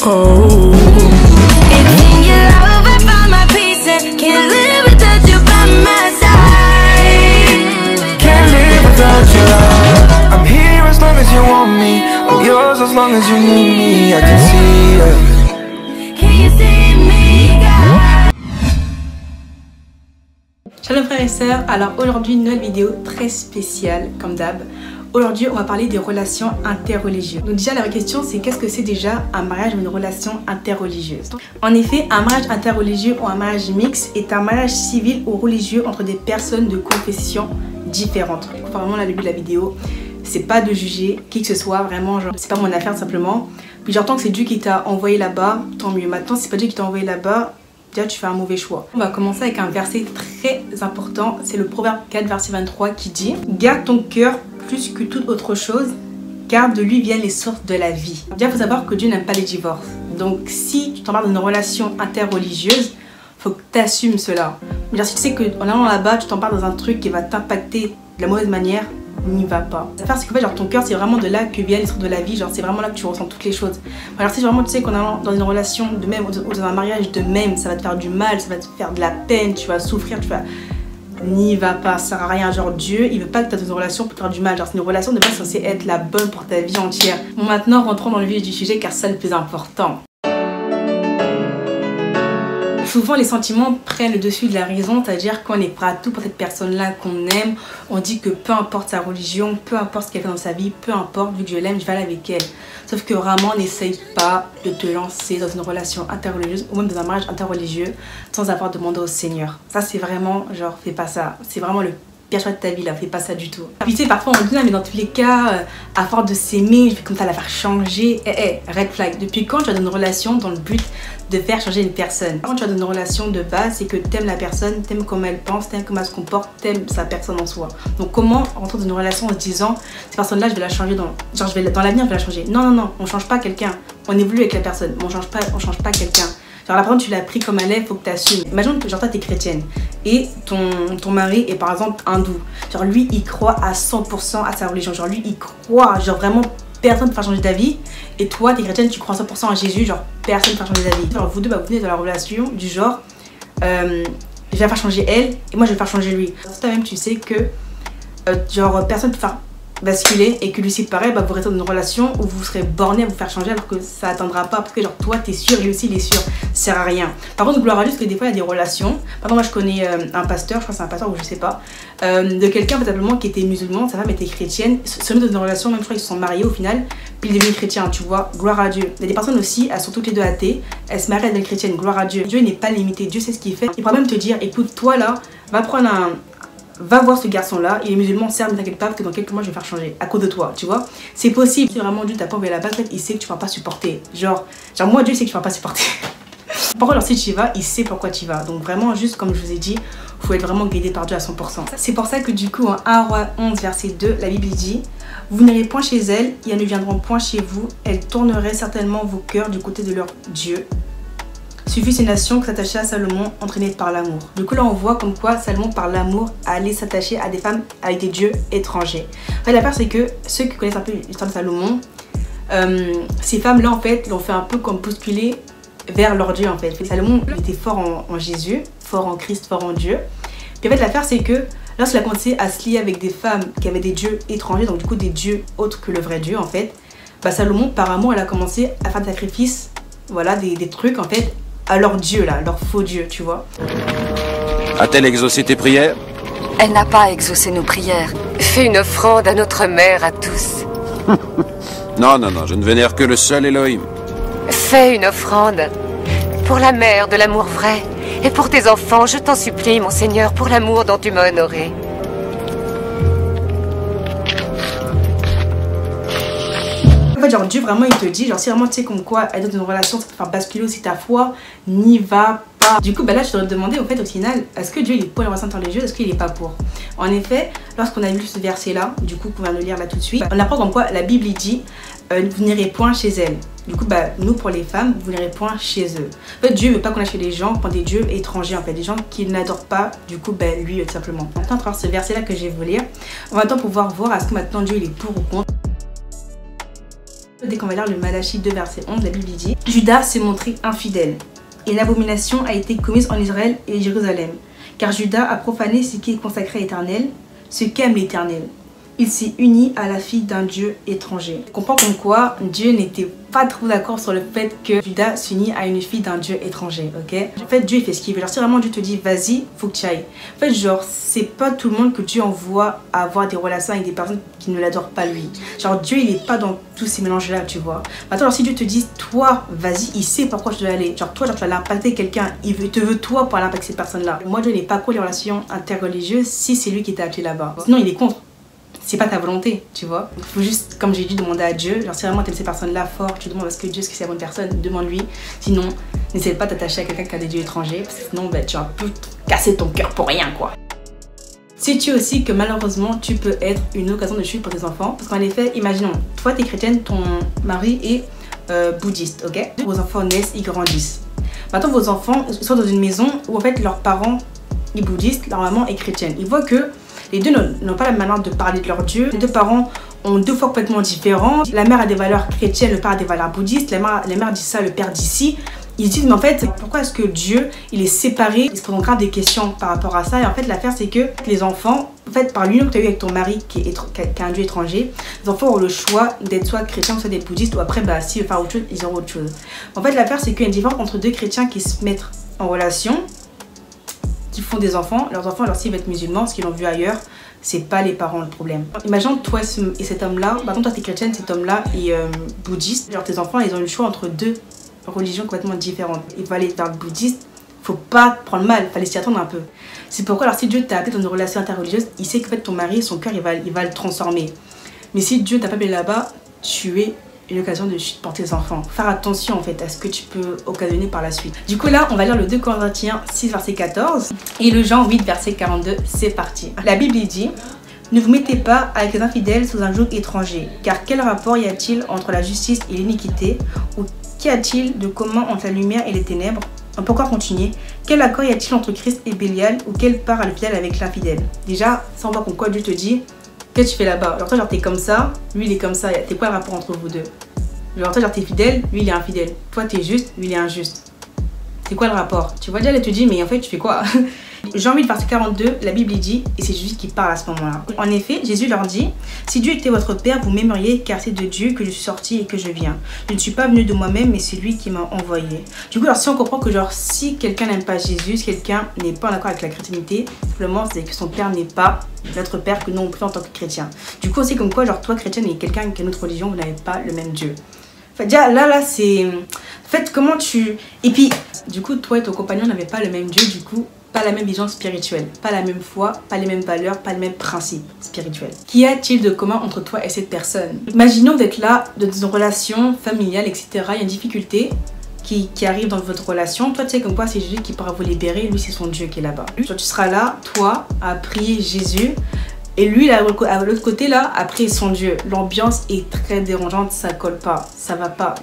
Oh. I'm here as long as you want me. I'm yours as long as you need me. I can see it. Can you see me, God? Shalom frères et sœurs, alors aujourd'hui une nouvelle vidéo très spéciale comme d'hab. Aujourd'hui on va parler des relations interreligieuses. Donc déjà la vraie question c'est qu'est-ce que c'est déjà un mariage ou une relation interreligieuse? En effet, un mariage interreligieux ou un mariage mixte est un mariage civil ou religieux entre des personnes de confession différentes. Vraiment là le but de la vidéo c'est pas de juger qui que ce soit, vraiment genre c'est pas mon affaire simplement. Puis j'entends que c'est Dieu qui t'a envoyé là-bas, tant mieux. Maintenant si c'est pas Dieu qui t'a envoyé là-bas, déjà tu fais un mauvais choix. On va commencer avec un verset très important, c'est le Proverbe 4 verset 23 qui dit: garde ton cœur plus que toute autre chose, car de lui viennent les sources de la vie. Déjà il faut savoir que Dieu n'aime pas les divorces. Donc si tu t'embarques dans une relation interreligieuse, faut que tu assumes cela. Si tu sais qu'en allant là-bas, tu t'embarques dans un truc qui va t'impacter de la mauvaise manière, n'y va pas. L'affaire c'est que genre ton cœur c'est vraiment de là que viennent les sources de la vie, genre c'est vraiment là que tu ressens toutes les choses. Alors si vraiment tu sais qu'en allant dans une relation de même ou dans un mariage de même, ça va te faire du mal, ça va te faire de la peine, tu vas souffrir, tu vas... N'y va pas, ça sert à rien. Genre Dieu il veut pas que tu aies une relation pour te faire du mal, genre c'est une relation de base censée être la bonne pour ta vie entière. Bon maintenant rentrons dans le vif du sujet car c'est le plus important. Souvent les sentiments prennent le dessus de la raison, c'est-à-dire qu'on est prêt à tout pour cette personne-là qu'on aime. On dit que peu importe sa religion, peu importe ce qu'elle fait dans sa vie, peu importe, vu que je l'aime, je vais aller avec elle. Sauf que vraiment, n'essaye pas de te lancer dans une relation interreligieuse ou même dans un mariage interreligieux sans avoir demandé au Seigneur. Ça c'est vraiment, genre, fais pas ça. C'est vraiment le pire choix de ta vie là, fais pas ça du tout. Puis tu sais, parfois on dit non mais dans tous les cas, à force de s'aimer, je vais comme ça la faire changer. Red flag. Depuis quand tu as une relation dans le but de faire changer une personne? Quand tu as une relation de base, c'est que t'aimes la personne, t'aimes comment elle pense, t'aimes comment elle se comporte, t'aimes sa personne en soi. Donc comment rentrer dans une relation en se disant cette personne là je vais la changer dans l'avenir je vais la changer. Non non non, on change pas quelqu'un, on évolue avec la personne, mais on change pas quelqu'un. Genre la personne tu l'as pris comme elle est, faut que tu assumes. Imagine que genre toi t'es chrétienne et ton mari est par exemple hindou. Genre lui il croit à 100% à sa religion, genre lui il croit, genre vraiment personne ne peut faire changer d'avis. Et toi t'es chrétienne, tu crois 100% à Jésus, genre personne ne peut faire changer d'avis. Genre vous deux vous venez dans la relation du genre je vais faire changer elle et moi je vais faire changer lui. Toi-même tu sais que genre personne ne peut faire basculer et que lui c'est pareil, bah vous restez dans une relation où vous serez borné à vous faire changer alors que ça attendra pas parce que genre toi t'es sûr, lui aussi il est sûr, ça sert à rien. Par contre gloire à Dieu parce que des fois il y a des relations, par exemple moi je connais un pasteur, je crois que c'est un pasteur ou je sais pas, de quelqu'un simplement qui était musulman, sa femme était chrétienne, se met dans une relation, même je crois qu'ils se sont mariés au final, puis il est devenu chrétien, tu vois, gloire à Dieu. Il y a des personnes aussi, elles sont toutes les deux athées, elles se marient, elles deviennent chrétiennes, gloire à Dieu. Dieu n'est pas limité, Dieu sait ce qu'il fait, il pourra même te dire écoute toi là, va voir ce garçon là, il est musulman, certes, ne t'inquiète pas parce que dans quelques mois je vais faire changer à cause de toi, tu vois. C'est possible, si vraiment Dieu t'a pas envoyé la base, il sait que tu vas pas supporter. Genre moi Dieu sait que tu vas pas supporter. Par contre, si tu y vas, il sait pourquoi tu y vas. Donc vraiment, juste comme je vous ai dit, faut être vraiment guidé par Dieu à 100%. C'est pour ça que du coup, en 1 Roi 11 verset 2, la Bible dit: vous n'irez point chez elles, et elles ne viendront point chez vous, elles tourneraient certainement vos cœurs du côté de leur Dieu. Suffit ces nations que s'attachaient à Salomon, entraînées par l'amour. Du coup là on voit comme quoi Salomon par l'amour allait s'attacher à des femmes avec des dieux étrangers. En fait l'affaire c'est que ceux qui connaissent un peu l'histoire de Salomon, ces femmes là en fait l'ont fait un peu comme bousculer vers leur Dieu en fait. Salomon il était fort en Jésus, fort en Christ, fort en Dieu. Puis en fait l'affaire c'est que lorsqu'il a commencé à se lier avec des femmes qui avaient des dieux étrangers, donc du coup des dieux autres que le vrai Dieu en fait, bah Salomon par amour elle a commencé à faire des sacrifices, voilà des trucs en fait à leur Dieu là, leur faux Dieu, tu vois. A-t-elle exaucé tes prières? Elle n'a pas exaucé nos prières. Fais une offrande à notre mère à tous. Non, non, non, je ne vénère que le seul Elohim. Fais une offrande pour la mère de l'amour vrai et pour tes enfants, je t'en supplie, mon Seigneur, pour l'amour dont tu m'as honoré. En fait, genre Dieu vraiment il te dit, genre si vraiment tu sais comme quoi être dans une relation ça peut faire basculer aussi ta foi, n'y va pas. Du coup bah là je te demandais au fait au final, est-ce que Dieu il est pour les relations interreligieuses, est-ce qu'il est pas pour? En effet, lorsqu'on a lu ce verset là, du coup qu'on vient de lire là tout de suite, on apprend comme quoi la Bible il dit vous n'irez point chez elles. Du coup bah nous pour les femmes, vous n'irez point chez eux. En fait Dieu veut pas qu'on aille chez des gens, prendre des dieux étrangers en fait, des gens qui n'adorent pas du coup bah lui tout simplement. Maintenant à travers ce verset là que je vais vous lire, on va maintenant pouvoir voir est-ce que maintenant Dieu il est pour ou contre. Dès qu'on va lire le Malachie 2 verset 11, la Bible dit « Judas s'est montré infidèle, et une abomination a été commise en Israël et Jérusalem, car Judas a profané ce qui est consacré à l'Éternel, ce qu'aime l'Éternel. Il s'est uni à la fille d'un dieu étranger. » On comprend comme quoi Dieu n'était pas trop d'accord sur le fait que Judas s'unit à une fille d'un dieu étranger, ok? En fait, Dieu il fait ce qu'il veut. Genre, si vraiment Dieu te dit vas-y, faut que tu ailles. En fait, genre, c'est pas tout le monde que Dieu envoie à avoir des relations avec des personnes qui ne l'adorent pas lui. Genre, Dieu il est pas dans tous ces mélanges-là, tu vois. Maintenant, alors, si Dieu te dit toi, vas-y, il sait pourquoi je dois aller. Genre, toi, genre, tu vas l'impacter quelqu'un, il te veut toi pour aller impacter cette personne-là. Moi, Dieu n'est pas pour les relations interreligieuses si c'est lui qui t'a appelé là-bas. Sinon, il est contre. C'est pas ta volonté, tu vois. Il faut juste, comme j'ai dit, demander à Dieu. Genre, si vraiment t'aimes ces personnes-là fort, tu demandes est-ce que Dieu, est-ce que c'est la bonne personne, demande-lui. Sinon, n'essaie pas de t'attacher à quelqu'un qui a des dieux étrangers, parce que sinon, bah, tu vas un peu casser ton cœur pour rien, quoi. Sais-tu aussi que malheureusement, tu peux être une occasion de chute pour tes enfants? Parce qu'en effet, imaginons, toi, t'es chrétienne, ton mari est bouddhiste, ok? Vos enfants naissent, ils grandissent. Maintenant, vos enfants sont dans une maison où, en fait, leurs parents sont bouddhistes, leur maman est chrétienne. Ils voient que les deux n'ont pas la manière de parler de leur Dieu. Les deux parents ont deux fois complètement différents. La mère a des valeurs chrétiennes, le père a des valeurs bouddhistes. La mère dit ça, le père dit ci. Ils se disent, mais en fait, pourquoi est-ce que Dieu, il est séparé? Ils se posent grave des questions par rapport à ça. Et en fait, l'affaire, c'est que les enfants, en fait, par l'union que tu as eu avec ton mari, qui est un Dieu étranger, les enfants ont le choix d'être soit chrétiens, soit d'être bouddhistes, ou après, bah, s'ils veulent faire autre chose, ils auront autre chose. En fait, l'affaire, c'est qu'il y a une différence entre deux chrétiens qui se mettent en relation, qui font des enfants. Leurs enfants, alors s'ils veulent être musulmans, ce qu'ils ont vu ailleurs, c'est pas les parents le problème. Imagine toi et cet homme-là, maintenant toi t'es chrétienne, cet homme-là est bouddhiste. Genre tes enfants, ils ont le choix entre deux religions complètement différentes. Ils vont aller vers le bouddhiste, faut pas prendre mal, fallait s'y attendre un peu. C'est pourquoi alors si Dieu t'a appelé dans une relation interreligieuse, il sait qu'en fait ton mari, son cœur, il va le transformer. Mais si Dieu t'a pas appelé là-bas, tu es une occasion de chute pour tes enfants. Faire attention en fait à ce que tu peux occasionner par la suite. Du coup là, on va lire le 2 Corinthiens 6 verset 14 et le Jean 8 verset 42. C'est parti. La Bible dit « Ne vous mettez pas avec les infidèles sous un joug étranger, car quel rapport y a-t-il entre la justice et l'iniquité? Ou qu'y a-t-il de commun entre la lumière et les ténèbres? » On peut encore continuer. Quel accord y a-t-il entre Christ et Bélial? Ou quelle part a le fidèle avec l'infidèle? Déjà, ça on voit quoi Dieu te dit. Qu'est-ce que tu fais là-bas? Genre toi genre t'es comme ça, lui il est comme ça, t'es quoi le rapport entre vous deux? Genre toi genre t'es fidèle, lui il est infidèle. Toi t'es juste, lui il est injuste. C'est quoi le rapport? Tu vois déjà elle te dit mais en fait tu fais quoi? Jean 8 verset 42, la Bible dit, et c'est Jésus qui parle à ce moment-là. En effet, Jésus leur dit, si Dieu était votre Père, vous m'aimeriez car c'est de Dieu que je suis sorti et que je viens. Je ne suis pas venu de moi-même, mais c'est lui qui m'a envoyé. Du coup, alors si on comprend que genre si quelqu'un n'aime pas Jésus, si quelqu'un n'est pas en accord avec la chrétienté, simplement c'est que son Père n'est pas notre Père que nous on prie en tant que chrétien. Du coup, c'est comme quoi genre toi chrétienne et quelqu'un qui a une autre religion, vous n'avez pas le même Dieu. Enfin, déjà là c'est... En fait, comment tu... Et puis, du coup, toi et ton compagnon n'avaient pas le même Dieu, du coup, pas la même vision spirituelle, pas la même foi, pas les mêmes valeurs, pas les mêmes principes spirituels. Qu'y a-t-il de commun entre toi et cette personne? Imaginons d'être là, dans une relation familiale, etc. Il y a une difficulté qui arrive dans votre relation. Toi, tu sais comme quoi c'est Jésus qui pourra vous libérer, lui, c'est son Dieu qui est là-bas. Tu seras là, toi, à prier Jésus, et lui, là, à l'autre côté, là, a prié son Dieu. L'ambiance est très dérangeante, ça colle pas, ça va pas.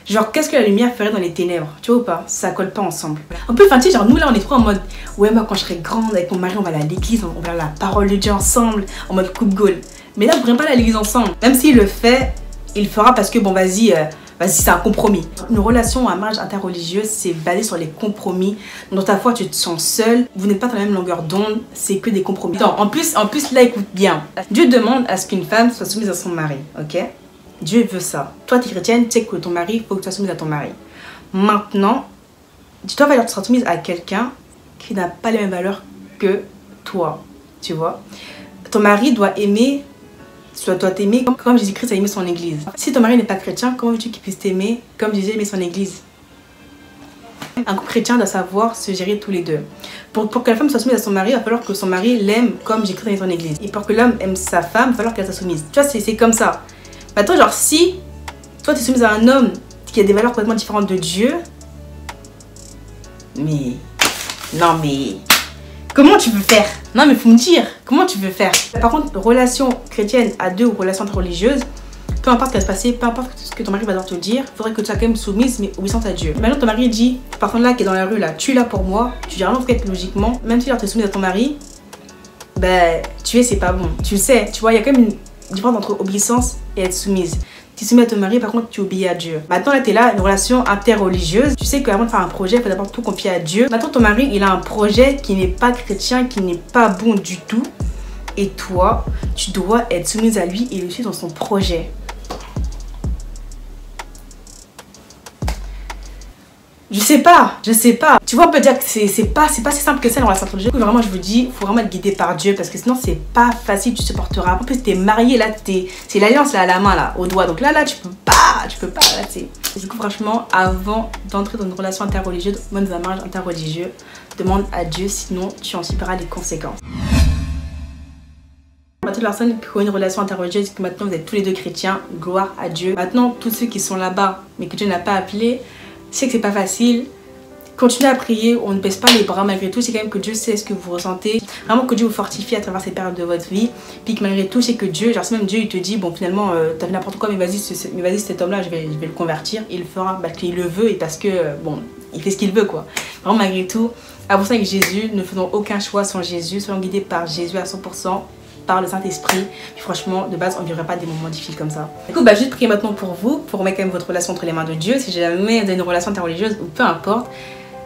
Genre, qu'est-ce que la lumière ferait dans les ténèbres? Tu vois ou pas? Ça colle pas ensemble. Un peu, enfin, tu sais, genre, nous là, on est trop en mode, ouais, moi, quand je serai grande, avec mon mari, on va aller à l'église, on va la parole de Dieu ensemble, en mode coupe-gaule. Mais là, on ne pourrait pas aller à l'église ensemble. Même s'il le fait, il le fera parce que, bon, vas-y, c'est un compromis. Une relation ou un mariage interreligieux, c'est basé sur les compromis. Dans ta foi, tu te sens seul, vous n'êtes pas dans la même longueur d'onde, c'est que des compromis. Non, en plus, là, écoute bien. Dieu demande à ce qu'une femme soit soumise à son mari, ok? Dieu veut ça. Toi, tu es chrétienne, tu sais que ton mari, il faut que tu sois soumise à ton mari. Maintenant, tu dois être soumise à quelqu'un qui n'a pas les mêmes valeurs que toi, tu vois. Ton mari doit aimer, doit t'aimer comme Jésus-Christ a aimé son église. Si ton mari n'est pas chrétien, comment veux-tu qu'il puisse t'aimer comme Jésus a aimé son église? Un couple chrétien doit savoir se gérer tous les deux. Pour que la femme soit soumise à son mari, il va falloir que son mari l'aime comme Jésus-Christ a aimé son église. Et pour que l'homme aime sa femme, il va falloir qu'elle soit soumise. Tu vois, c'est comme ça. Maintenant, genre, si toi, tu es soumise à un homme qui a des valeurs complètement différentes de Dieu, mais... Non, mais... Comment tu veux faire? Non, mais faut me dire, comment tu veux faire? Par contre, relation chrétienne à deux ou relation religieuse, peu importe ce qui va se passer, peu importe ce que ton mari va devoir te dire, il faudrait que tu sois quand même soumise, mais obéissante à Dieu. Maintenant, ton mari dit, par contre, là, qui est dans la rue, là, tu es là pour moi, tu dis rien, en fait, logiquement, même si tu es soumise à ton mari, ben, tu es, c'est pas bon. Tu le sais, tu vois, il y a quand même une différence entre obéissance et être soumise. Tu soumets à ton mari, par contre tu obéis à Dieu. Maintenant là tu es là, une relation interreligieuse. Tu sais qu'avant de faire un projet, il faut d'abord tout confier à Dieu. Maintenant ton mari il a un projet qui n'est pas chrétien, qui n'est pas bon du tout. Et toi, tu dois être soumise à lui et le suivre dans son projet. Je sais pas. Tu vois, on peut dire que c'est pas si simple que ça, une relation entre Dieu. Vraiment, je vous dis, il faut vraiment être guidé par Dieu parce que sinon, c'est pas facile, tu supporteras. En plus, t'es marié, là, c'est l'alliance là, à la main, là, au doigt. Donc là, tu peux pas, là, du coup, franchement, avant d'entrer dans une relation interreligieuse, même dans un mariage interreligieux, demande à Dieu, sinon, tu en subiras les conséquences. À toutes les personnes qui ont une relation interreligieuse, que maintenant vous êtes tous les deux chrétiens, gloire à Dieu. Maintenant, tous ceux qui sont là-bas, mais que Dieu n'a pas appelé, je sais que c'est pas facile. Continuez à prier, on ne baisse pas les bras malgré tout. C'est quand même que Dieu sait ce que vous ressentez. Vraiment que Dieu vous fortifie à travers ces périodes de votre vie. Puis que malgré tout, c'est que Dieu, genre si même Dieu il te dit, bon finalement, t'as fait n'importe quoi, mais vas-y cet homme-là, je vais le convertir. Il le fera parce qu'il le veut et parce que, bon, il fait ce qu'il veut quoi. Vraiment malgré tout, avançons avec Jésus, ne faisons aucun choix sans Jésus. Soyons guidés par Jésus à 100%. Par le Saint-Esprit. Puis franchement, de base, on ne vivrait pas des moments difficiles comme ça. Du coup, juste prier maintenant pour vous, pour remettre quand même votre relation entre les mains de Dieu. Si jamais vous avez une relation interreligieuse ou peu importe,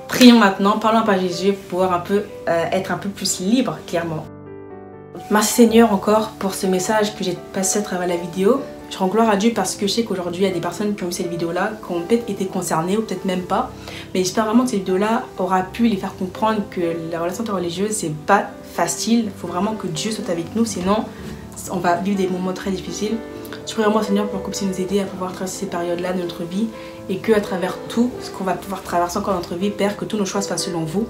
prions maintenant, parlons par Jésus pour pouvoir être un peu plus libre, clairement. Merci Seigneur encore pour ce message que j'ai passé à travers la vidéo. Je rends gloire à Dieu parce que je sais qu'aujourd'hui, il y a des personnes qui ont vu cette vidéo-là, qui ont peut-être été concernées ou peut-être même pas. Mais j'espère vraiment que cette vidéo-là aura pu les faire comprendre que la relation interreligieuse, c'est pas facile. Il faut vraiment que Dieu soit avec nous, sinon on va vivre des moments très difficiles. Je prie vraiment Seigneur pour qu'on puisse nous aider à pouvoir traverser ces périodes-là de notre vie et qu'à travers tout ce qu'on va pouvoir traverser encore dans notre vie, Père, que tous nos choix se fassent selon vous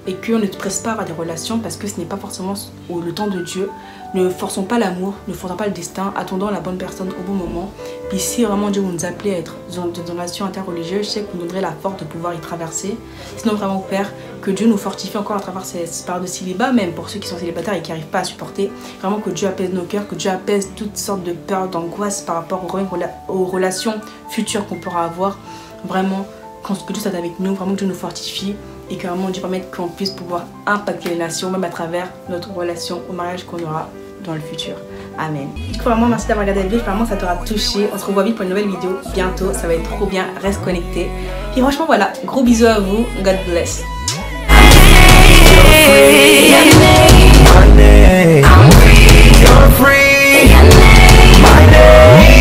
et qu'on ne presse pas à des relations parce que ce n'est pas forcément le temps de Dieu. Ne forçons pas l'amour, ne forçons pas le destin, attendons la bonne personne au bon moment. Puis si vraiment Dieu vous nous appelez à être dans une relation interreligieuse, je sais que vous nous donnerez la force de pouvoir y traverser. Sinon vraiment Père, que Dieu nous fortifie encore à travers ces périodes de célibat, même pour ceux qui sont célibataires et qui n'arrivent pas à supporter. Vraiment que Dieu apaise nos cœurs, que Dieu apaise toutes sortes de peurs, d'angoisse par rapport aux relations futures qu'on pourra avoir. Vraiment, que Dieu soit avec nous, vraiment que Dieu nous fortifie. Et que vraiment Dieu permette qu'on puisse pouvoir impacter les nations, même à travers notre relation au mariage qu'on aura dans le futur. Amen. Du coup vraiment merci d'avoir regardé la vidéo, vraiment ça t'aura touché. On se revoit vite pour une nouvelle vidéo bientôt, ça va être trop bien, reste connecté. Et franchement voilà, gros bisous à vous, God bless. You're free. My name.